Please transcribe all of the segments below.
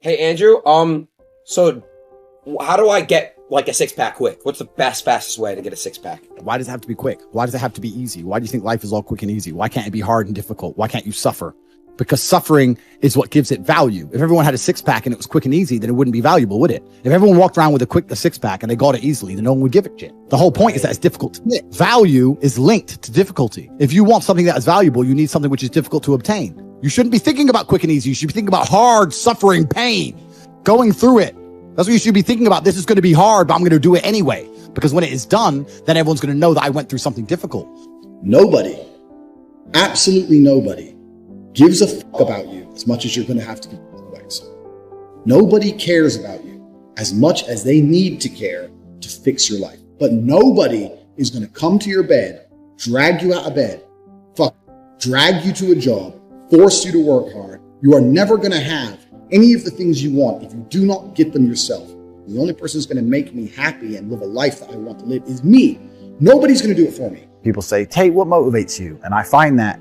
Hey Andrew, so how do I get like a six pack quick? What's the fastest way to get a six pack? Why does it have to be quick? Why does it have to be easy? Why do you think life is all quick and easy? Why can't it be hard and difficult? Why can't you suffer? Because suffering is what gives it value. If everyone had a six pack and it was quick and easy, then it wouldn't be valuable, would it? If everyone walked around with a six pack and they got it easily, then no one would give it shit. The whole point is that it's difficult to get. Value is linked to difficulty. If you want something that is valuable, you need something which is difficult to obtain. You shouldn't be thinking about quick and easy. You should be thinking about hard, suffering, pain, going through it. That's what you should be thinking about. This is going to be hard, but I'm going to do it anyway. Because when it is done, then everyone's going to know that I went through something difficult. Nobody, absolutely nobody, gives a fuck about you as much as you're going to have to give advice. Nobody cares about you as much as they need to care to fix your life. But nobody is going to come to your bed, drag you out of bed, drag you to a job, force you to work hard. You are never going to have any of the things you want if you do not get them yourself. The only person who's going to make me happy and live a life that I want to live is me. Nobody's going to do it for me. People say, Tate, what motivates you? And I find that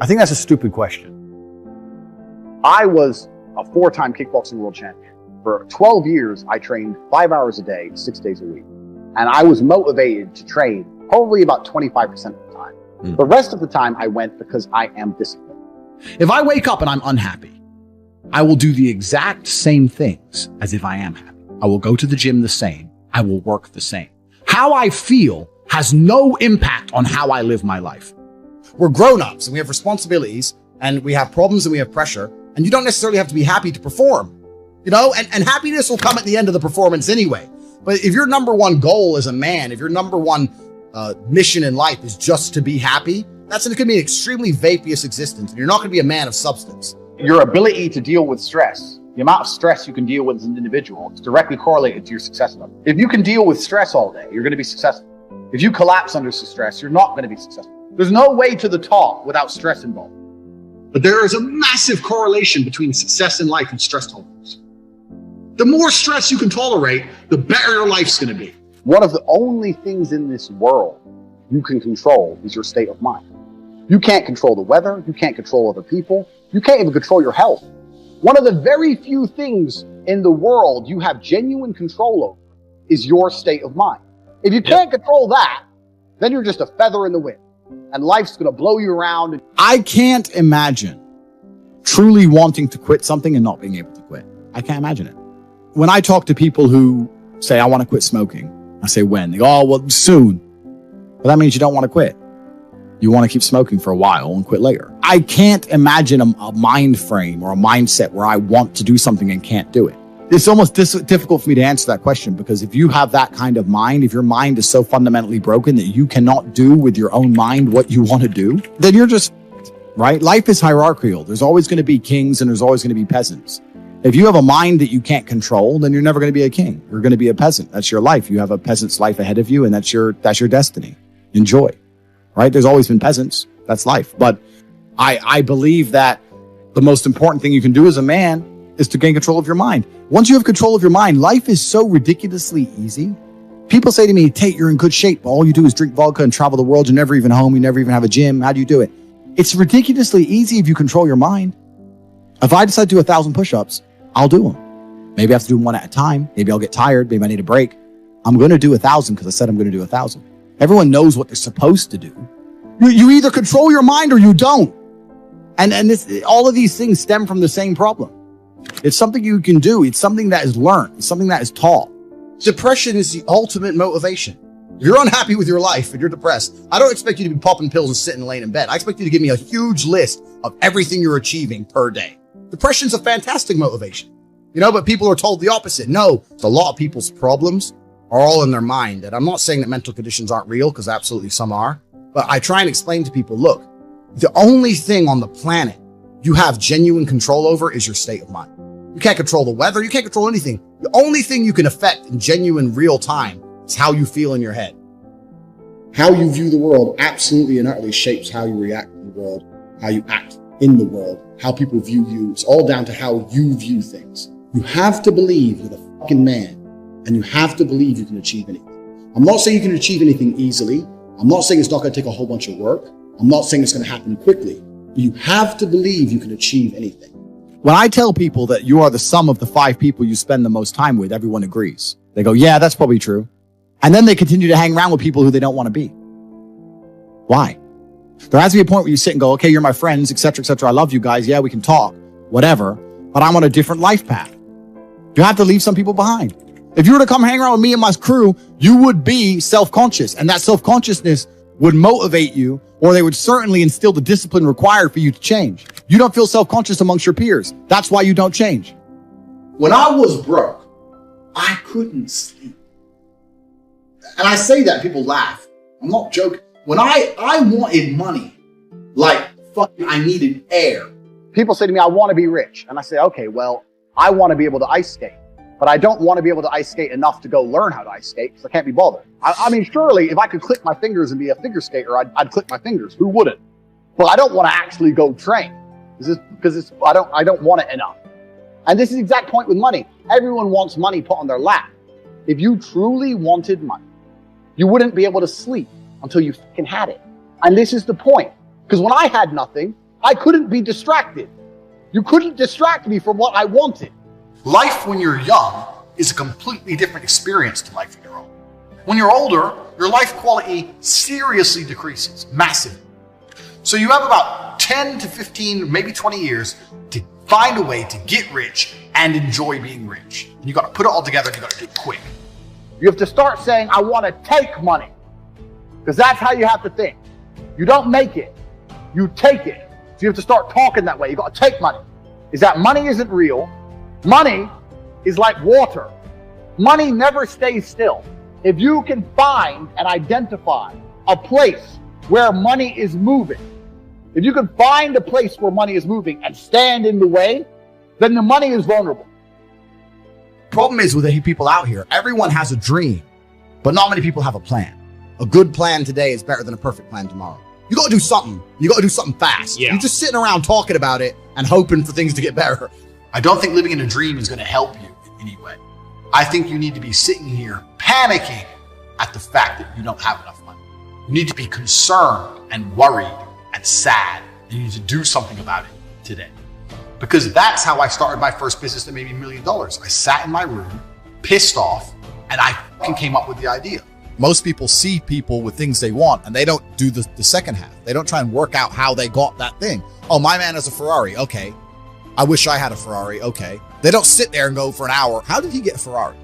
I think that's a stupid question. I was a 4-time kickboxing world champion. For 12 years, I trained 5 hours a day, 6 days a week. And I was motivated to train probably about 25% of the time. The rest of the time I went because I am disciplined. If I wake up and I'm unhappy, I will do the exact same things as if I am happy. I will go to the gym the same. I will work the same. How I feel has no impact on how I live my life. We're grown-ups and we have responsibilities and we have problems and we have pressure, and you don't necessarily have to be happy to perform, and happiness will come at the end of the performance anyway. But if your number one goal as a man, if your number one mission in life is just to be happy, that's going to be an extremely vaporous existence, and you're not going to be a man of substance. Your ability to deal with stress, the amount of stress you can deal with as an individual, is directly correlated to your success level. If you can deal with stress all day, you're going to be successful. If you collapse under stress, you're not going to be successful. There's no way to the top without stress involved. But there is a massive correlation between success in life and stress tolerance. The more stress you can tolerate, the better your life's going to be. One of the only things in this world you can control is your state of mind. You can't control the weather. You can't control other people. You can't even control your health. One of the very few things in the world you have genuine control over is your state of mind. If you can't control that, then you're just a feather in the wind, and life's going to blow you around. I can't imagine truly wanting to quit something and not being able to quit. I can't imagine it. When I talk to people who say, I want to quit smoking, I say, when? They go, oh, well, soon. But that means you don't want to quit. You want to keep smoking for a while and quit later. I can't imagine a mind frame or a mindset where I want to do something and can't do it. It's almost difficult for me to answer that question, because if you have that kind of mind, if your mind is so fundamentally broken that you cannot do with your own mind what you want to do, then you're just, right? Life is hierarchical. There's always going to be kings and there's always going to be peasants. If you have a mind that you can't control, then you're never going to be a king. You're going to be a peasant. That's your life. You have a peasant's life ahead of you, and that's your destiny. Enjoy. Right? There's always been peasants. That's life. But I believe that the most important thing you can do as a man is to gain control of your mind. Once you have control of your mind, life is so ridiculously easy. People say to me, Tate, you're in good shape. All you do is drink vodka and travel the world. You're never even home. You never even have a gym. How do you do it? It's ridiculously easy if you control your mind. If I decide to do 1,000 push-ups, I'll do them. Maybe I have to do them one at a time. Maybe I'll get tired. Maybe I need a break. I'm going to do 1,000 because I said I'm going to do 1,000. Everyone knows what they're supposed to do. You either control your mind or you don't. And all of these things stem from the same problem. It's something you can do. It's something that is learned. It's something that is taught. Depression is the ultimate motivation. If you're unhappy with your life and you're depressed, I don't expect you to be popping pills and sitting laying in bed. I expect you to give me a huge list of everything you're achieving per day. Depression's a fantastic motivation, but people are told the opposite. No, a lot of people's problems are all in their mind. And I'm not saying that mental conditions aren't real, because absolutely some are. But I try and explain to people, look, the only thing on the planet you have genuine control over is your state of mind. You can't control the weather. You can't control anything. The only thing you can affect in genuine real time is how you feel in your head. How you view the world absolutely and utterly shapes how you react to the world, how you act in the world, how people view you. It's all down to how you view things. You have to believe you're the fucking man, and you have to believe you can achieve anything. I'm not saying you can achieve anything easily. I'm not saying it's not going to take a whole bunch of work. I'm not saying it's going to happen quickly. But you have to believe you can achieve anything. When I tell people that you are the sum of the 5 people you spend the most time with, everyone agrees. They go, yeah, that's probably true. And then they continue to hang around with people who they don't want to be. Why? There has to be a point where you sit and go, okay, you're my friends, etc., etc. I love you guys. Yeah, we can talk, whatever. But I'm on a different life path. You have to leave some people behind. If you were to come hang around with me and my crew, you would be self-conscious. And that self-consciousness would motivate you, or they would certainly instill the discipline required for you to change. You don't feel self-conscious amongst your peers. That's why you don't change. When I was broke, I couldn't sleep. And I say that, people laugh. I'm not joking. When I wanted money, like fucking I needed air. People say to me, I want to be rich. And I say, okay, well, I want to be able to ice skate. But I don't want to be able to ice skate enough to go learn how to ice skate because I can't be bothered. I mean, surely if I could click my fingers and be a figure skater, I'd click my fingers. Who wouldn't? But I don't want to actually go train because I don't want it enough. And this is the exact point with money. Everyone wants money put on their lap. If you truly wanted money, you wouldn't be able to sleep until you fucking had it. And this is the point. Because when I had nothing, I couldn't be distracted. You couldn't distract me from what I wanted. Life when you're young is a completely different experience to life when you're old. When you're older, your life quality seriously decreases, massively. So you have about 10 to 15, maybe 20 years to find a way to get rich and enjoy being rich. And you got to put it all together and you got to do it quick. You have to start saying, I want to take money. Because that's how you have to think. You don't make it, you take it. So you have to start talking that way. You got to take money. Is that money isn't real. Money is like water. Money never stays still. If you can find and identify a place where money is moving, if you can find a place where money is moving and stand in the way, then the money is vulnerable. Problem is with the people out here, everyone has a dream, but not many people have a plan. A good plan today is better than a perfect plan tomorrow. You got to do something. You got to do something fast. Yeah. You're just sitting around talking about it and hoping for things to get better. I don't think living in a dream is going to help you in any way. I think you need to be sitting here panicking at the fact that you don't have enough money. You need to be concerned and worried and sad. You need to do something about it today. Because that's how I started my first business that made me $1 million. I sat in my room, pissed off, and I fucking came up with the idea. Most people see people with things they want and they don't do the second half. They don't try and work out how they got that thing. Oh, my man has a Ferrari. Okay. I wish I had a Ferrari. Okay. They don't sit there and go for an hour. How did he get a Ferrari?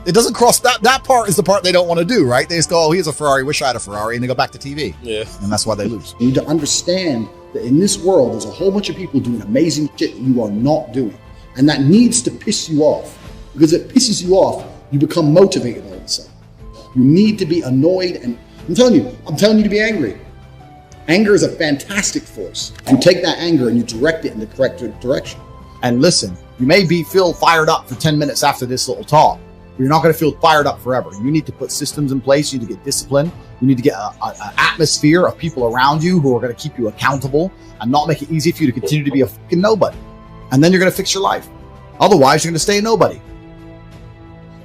It doesn't cross that part is the part they don't want to do, right? They just go, oh, he has a Ferrari. Wish I had a Ferrari. And they go back to TV. Yeah. And that's why they lose. You need to understand that in this world, there's a whole bunch of people doing amazing shit that you are not doing. And that needs to piss you off. Because if it pisses you off, you become motivated all of a sudden. You need to be annoyed. And I'm telling you to be angry. Anger is a fantastic force. You take that anger and you direct it in the correct direction. And listen, you may feel fired up for 10 minutes after this little talk, but you're not going to feel fired up forever. You need to put systems in place. You need to get discipline. You need to get an atmosphere of people around you who are going to keep you accountable and not make it easy for you to continue to be a fucking nobody. And then you're going to fix your life. Otherwise, you're going to stay a nobody.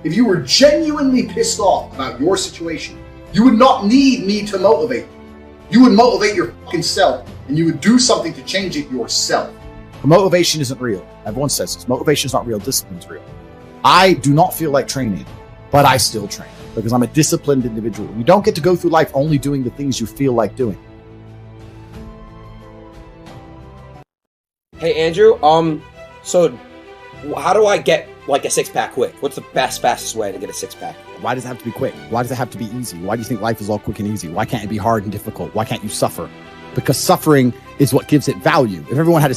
If you were genuinely pissed off about your situation, you would not need me to motivate you. You would motivate your fucking self and you would do something to change it yourself. Motivation isn't real. Everyone says this. Motivation is not real. Discipline's real. I do not feel like training, but I still train because I'm a disciplined individual. You don't get to go through life only doing the things you feel like doing. Hey, Andrew, so how do I get like a 6-pack quick? What's the fastest way to get a 6-pack? Why does it have to be quick? Why does it have to be easy? Why do you think life is all quick and easy? Why can't it be hard and difficult? Why can't you suffer? Because suffering is what gives it value. If everyone had a